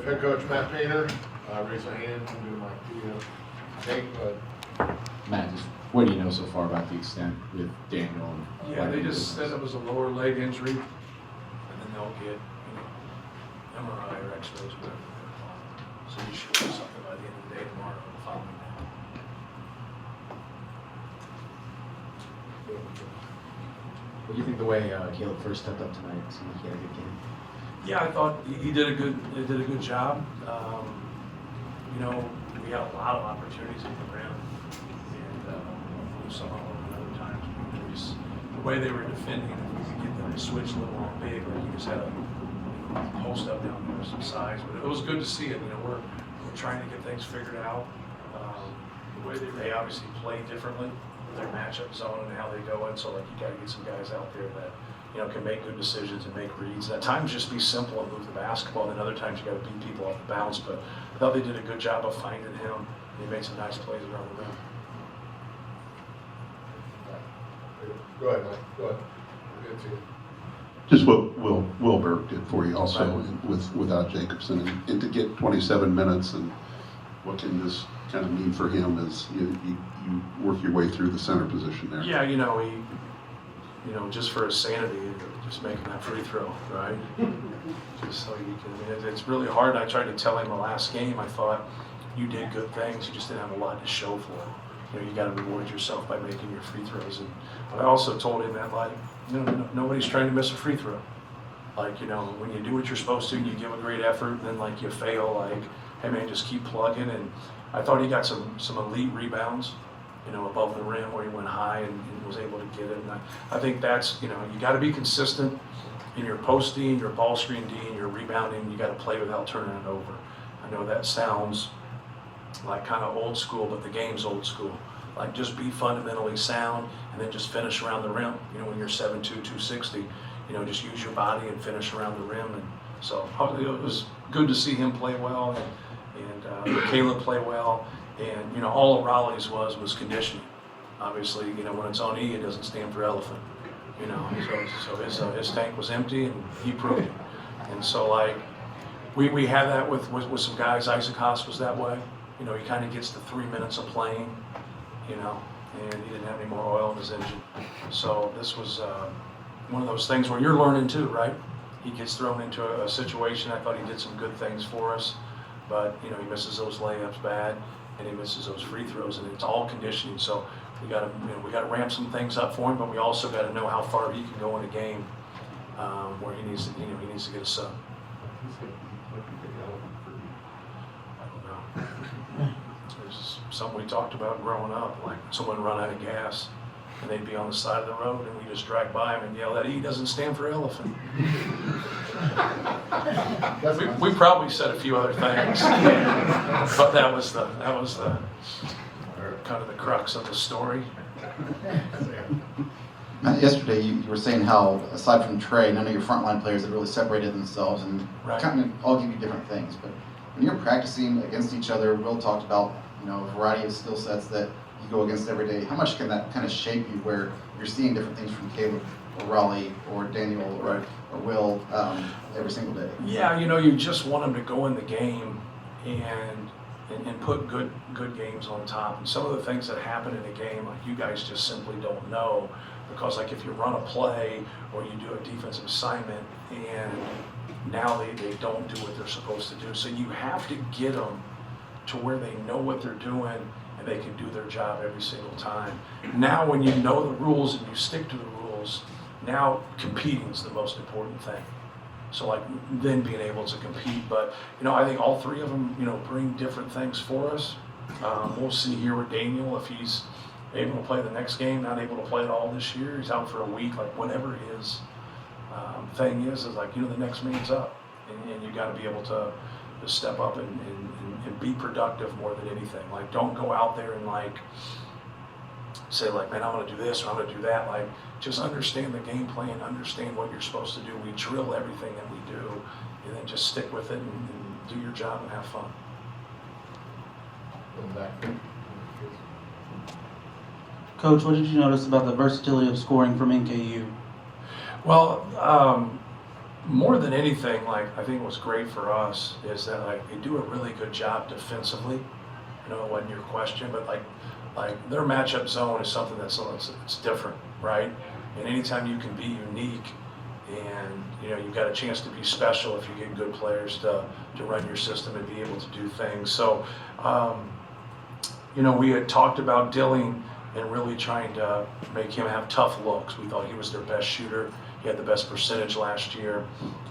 Head coach Matt Painter, raise a hand, and do my take, but Matt, just what do you know so far about the extent with Daniel? And Yeah, they just said it was a lower leg injury, and then they'll get, MRI or X-rays, whatever. So you should have something by the end of the day tomorrow or the following day. What do you think the way Caleb first stepped up tonight? It seemed like he had a good game. Yeah, I thought he did a good job. We had a lot of opportunities at the rim, and some of them other times we just the way they were defending, if we could get them to switch a little more big, like you just had a post up down there, some size. But it was good to see it. We're trying to get things figured out. The way they obviously play differently with their matchup zone and how they go in. So like you got to get some guys out there that can make good decisions and make reads. At times just be simple and move the basketball, and then other times you got to beat people off the bounce. But I thought they did a good job of finding him. He made some nice plays around the rim. go ahead, Mike. Go ahead. Good to you. Just what Wilbur did for you also without Jacobson, and to get 27 minutes, and what can this kind of mean for him as you work your way through the center position there? Yeah, he, just for his sanity, just making that free throw, right? Just so you can, it's really hard. I tried to tell him the last game, I thought, you did good things, you just didn't have a lot to show for it. You got to reward yourself by making your free throws. And I also told him that, nobody's trying to miss a free throw. When you do what you're supposed to, and you give a great effort, and then you fail, hey man, just keep plugging. And I thought he got some elite rebounds, above the rim where he went high and was able to get it. And I think that's, you got to be consistent in your post D, your ball screen D, and your rebounding. You got to play without turning it over. I know that sounds like kind of old school, but the game's old school. Just be fundamentally sound and then just finish around the rim. When you're 7'2", 260, just use your body and finish around the rim. And so it was good to see him play well and Caleb play well. And all of Raleigh's was conditioning. Obviously, when it's on E, it doesn't stand for elephant. So his tank was empty, and he proved it. And so we had that with some guys. Isaac Haas was that way. He kind of gets the 3 minutes of playing, and he didn't have any more oil in his engine. So this was one of those things where you're learning too, right? He gets thrown into a situation. I thought he did some good things for us, but he misses those layups bad, and he misses those free throws, and it's all conditioning. So we got to ramp some things up for him, but we also got to know how far he can go in a game where he needs to get a sub. There's something we talked about growing up, like someone run out of gas and they'd be on the side of the road and we just drive by him and yell that E doesn't stand for elephant. we probably said a few other things, but that was the kind of the crux of the story. Matt, yesterday you were saying how, aside from Trey, none of your frontline players have really separated themselves, and kind of all give you different things. But when you're practicing against each other, Will talked about a variety of skill sets that you go against every day. How much can that kind of shape you, where you're seeing different things from Caleb or Raleigh or Daniel or Will every single day? Yeah, you just want them to go in the game and put good games on top. And some of the things that happen in a game, you guys just simply don't know, because if you run a play or you do a defensive assignment and now they don't do what they're supposed to do. So you have to get them to where they know what they're doing and they can do their job every single time. Now when you know the rules and you stick to the rules, now competing is the most important thing. So then being able to compete. But I think all three of them bring different things for us. We'll see here with Daniel if he's able to play the next game, not able to play it all this year. He's out for a week, whatever his thing is the next man's up. And you got to be able to step up and be productive more than anything. Don't go out there and say man, I'm going to do this or I'm going to do that. Just understand the game plan, understand what you're supposed to do. We drill everything that we do, and then just stick with it and do your job and have fun. Coach, what did you notice about the versatility of scoring from NKU? Well, more than anything, like, I think what's great for us is that, like, they do a really good job defensively. I know it wasn't your question, but like their matchup zone is something it's different, right? And anytime you can be unique and, you know, you've got a chance to be special if you get good players to run your system and be able to do things. So, you know, we had talked about Dilling and really trying to make him have tough looks. We thought he was their best shooter. He had the best percentage last year.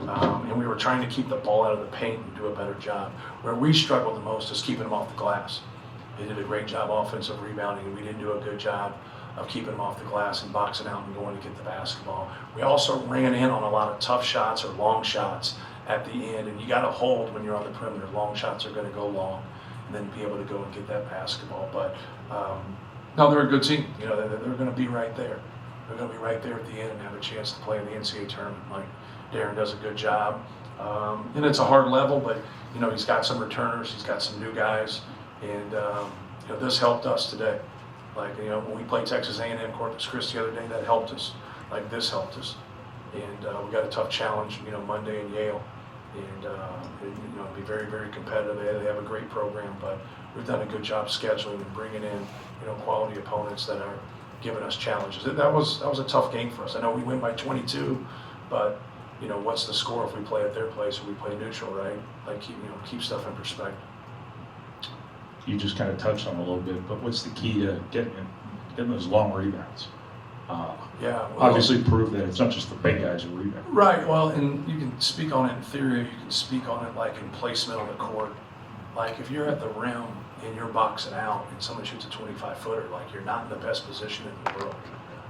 And we were trying to keep the ball out of the paint and do a better job. Where we struggled the most is keeping him off the glass. They did a great job offensive rebounding, and we didn't do a good job of keeping him off the glass and boxing out and going to get the basketball. We also ran in on a lot of tough shots or long shots at the end, and you got to hold when you're on the perimeter. Long shots are going to go long, and then be able to go and get that basketball. But no, they're a good team. You know, they're going to be right there. They're going to be right there at the end and have a chance to play in the NCAA tournament. Like, Darren does a good job. And it's a hard level, but, you know, he's got some returners. He's got some new guys. And, you know, this helped us today. Like, you know, when we played Texas A&M Corpus Christi the other day, that helped us. Like, this helped us. And we got a tough challenge, you know, Monday in Yale. And, you know, it'll be very, very competitive. They have a great program, but we've done a good job scheduling and bringing in, you know, quality opponents that are giving us challenges. That was a tough game for us. I know we win by 22, but, you know, what's the score if we play at their place or we play neutral, right? Like, keep stuff in perspective. You just kind of touched on it a little bit, but what's the key to getting those long rebounds? Obviously prove that it's not just the big guys who rebound. Right, well, and you can speak on it in theory, you can speak on it like in placement on the court. Like, if you're at the rim and you're boxing out and someone shoots a 25-footer, like, you're not in the best position in the world.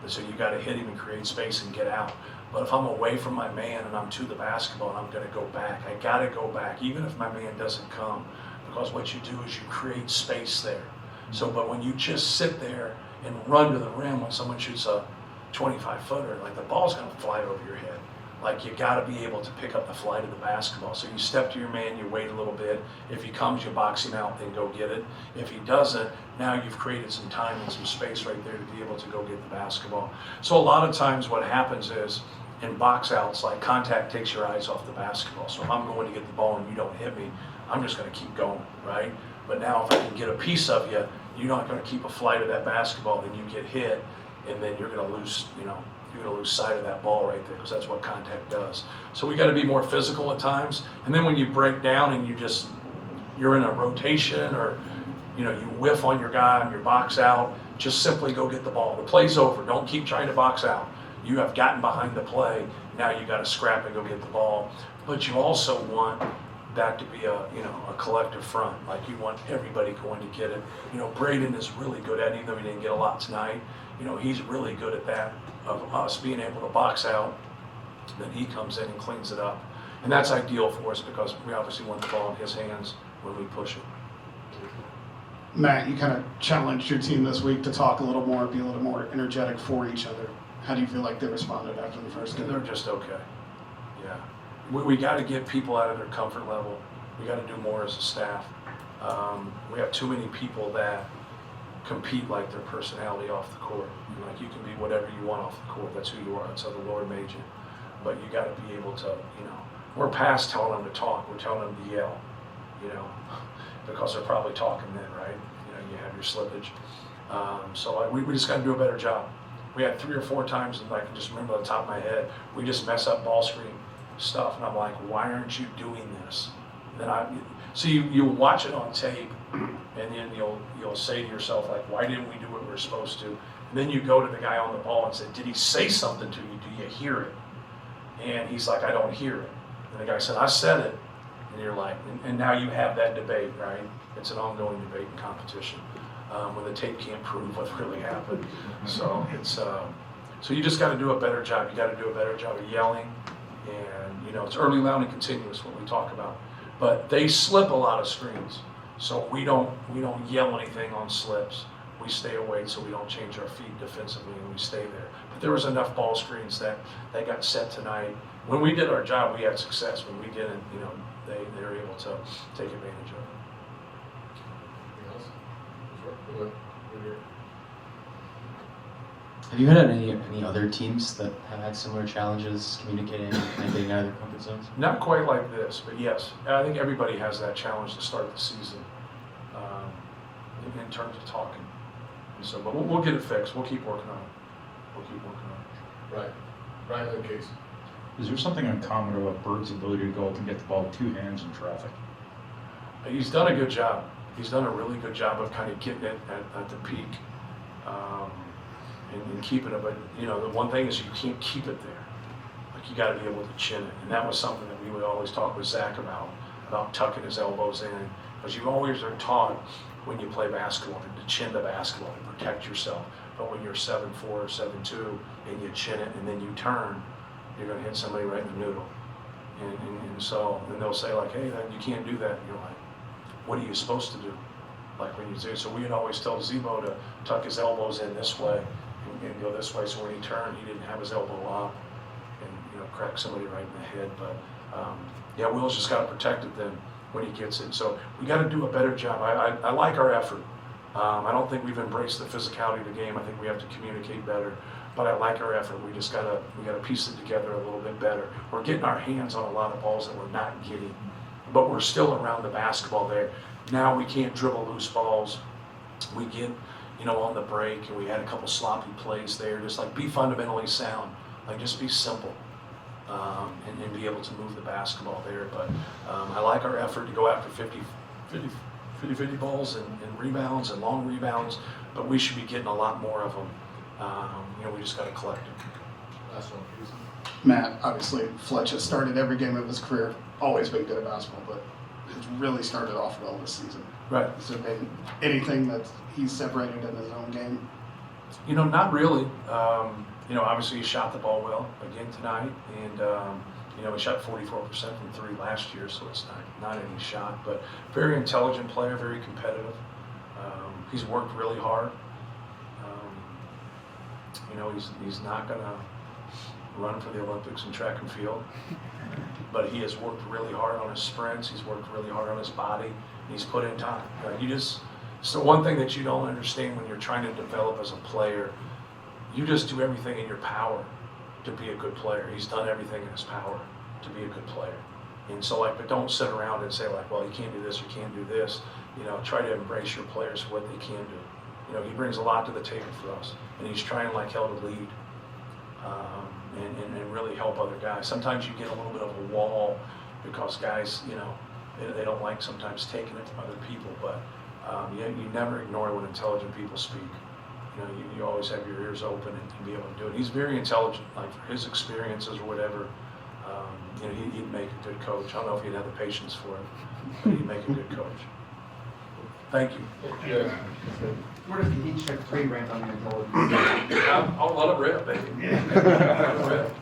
And so you got to hit him and create space and get out. But if I'm away from my man and I'm to the basketball and I'm going to go back, I got to go back, even if my man doesn't come. Because what you do is you create space there. So, but when you just sit there and run to the rim when someone shoots a 25-footer, like, the ball's going to fly over your head. Like, you got to be able to pick up the flight of the basketball. So you step to your man, you wait a little bit. If he comes, you box him out, then go get it. If he doesn't, now you've created some time and some space right there to be able to go get the basketball. So a lot of times what happens is, in box outs, like, contact takes your eyes off the basketball. So if I'm going to get the ball and you don't hit me, I'm just going to keep going, right? But now if I can get a piece of you, you're not going to keep a flight of that basketball, then you get hit, and then you're going to lose, you know, you're going to lose sight of that ball right there, because that's what contact does. So we got to be more physical at times. And then when you break down and you're in a rotation, or, you know, you whiff on your guy and your box out, just simply go get the ball. The play's over. Don't keep trying to box out. You have gotten behind the play. Now you got to scrap and go get the ball. But you also want that to be a collective front. Like, you want everybody going to get it. You know, Braden is really good at it, even though he didn't get a lot tonight. You know, he's really good at that, of us being able to box out. Then he comes in and cleans it up. And that's ideal for us, because we obviously want the ball in his hands when we push it. Matt, you kind of challenged your team this week to talk a little more, be a little more energetic for each other. How do you feel like they responded after the first game? They're just okay. Yeah. We got to get people out of their comfort level. We got to do more as a staff. We have too many people that compete like their personality off the court. Like, you can be whatever you want off the court. That's who you are. That's how the Lord made you. But you got to be able to, you know, we're past telling them to talk. We're telling them to yell, you know, because they're probably talking then, right? You know, you have your slippage. So we just got to do a better job. We had 3 or 4 times, and I can just remember on the top of my head, we just mess up ball screen stuff, and I'm like, why aren't you doing this? And then so you watch it on tape, and then you'll say to yourself, like, why didn't we do what we were supposed to? And then you go to the guy on the ball and say, did he say something to you? Do you hear it? And he's like, I don't hear it. And the guy said, I said it. And you're like, and now you have that debate, right? It's an ongoing debate and competition when the tape can't prove what really happened. So so you just got to do a better job. You got to do a better job of yelling. And, you know, it's early, loud, and continuous, what we talk about. But they slip a lot of screens. So we don't yell anything on slips. We stay away so we don't change our feet defensively, and we stay there. But there was enough ball screens that got set tonight. When we did our job, we had success. When we didn't, you know, they were able to take advantage of it. Anything else? Sure. Go ahead. Have you had any other teams that have had similar challenges communicating and getting out of their comfort zones? Not quite like this, but yes, I think everybody has that challenge to start the season in terms of talking. And so, but we'll get it fixed. We'll keep working on it. We'll keep working on it. Right. Right in the case. Is there something uncommon about Bird's ability to go up and get the ball with 2 hands in traffic? He's done a good job. He's done a really good job of kind of getting it at the peak and keeping it. But, you know, the one thing is you can't keep it there. Like, you got to be able to chin it. And that was something that we would always talk with Zach about tucking his elbows in. Because you always are taught when you play basketball to chin the basketball and protect yourself. But when you're 7'4", 7'2", and you chin it and then you turn, you're going to hit somebody right in the noodle. And so, and they'll say like, hey, you can't do that. And you're like, what are you supposed to do? Like when you do, so we'd always tell Zebo to tuck his elbows in this way and go this way. So when he turned, he didn't have his elbow up and, you know, crack somebody right in the head. But yeah, Will's just got to protect it then when he gets it. So we got to do a better job. I like our effort. I don't think we've embraced the physicality of the game. I think we have to communicate better. But I like our effort. We just gotta piece it together a little bit better. We're getting our hands on a lot of balls that we're not getting, but we're still around the basketball there. Now we can't dribble loose balls. We get, you know, on the break, and we had a couple sloppy plays there. Just like be fundamentally sound, like just be simple, and be able to move the basketball there. But I like our effort to go after 50 balls and rebounds and long rebounds, but we should be getting a lot more of them. You know, we just got to collect it. Last one, please. Matt, obviously, Fletch has started every game of his career, always been good at basketball, but it's really started off well this season. Right. Has there been anything that he's separated in his own game? You know, not really. You know, obviously he shot the ball well again tonight, and you know, he shot 44% from 3 last year, so it's not any shot, but very intelligent player, very competitive. He's worked really hard. You know, he's not going to run for the Olympics in track and field, but he has worked really hard on his sprints. He's worked really hard on his body. And he's put in time. So one thing that you don't understand when you're trying to develop as a player, you just do everything in your power to be a good player. He's done everything in his power to be a good player. And so, like, but don't sit around and say like, well, you can't do this, you can't do this. You know, try to embrace your players for what they can do. You know, he brings a lot to the table for us, and he's trying like hell to lead and really help other guys. Sometimes you get a little bit of a wall because guys, you know, they don't like sometimes taking it from other people, but you never ignore when intelligent people speak. You know, you always have your ears open and be able to do it. He's very intelligent, like for his experiences or whatever. You know, he'd make a good coach. I don't know if he'd have the patience for it, but he'd make a good coach. Thank you. Yeah. Where does the each check 3 rank on the intelligence? I'll let it rip, baby. Let it rip.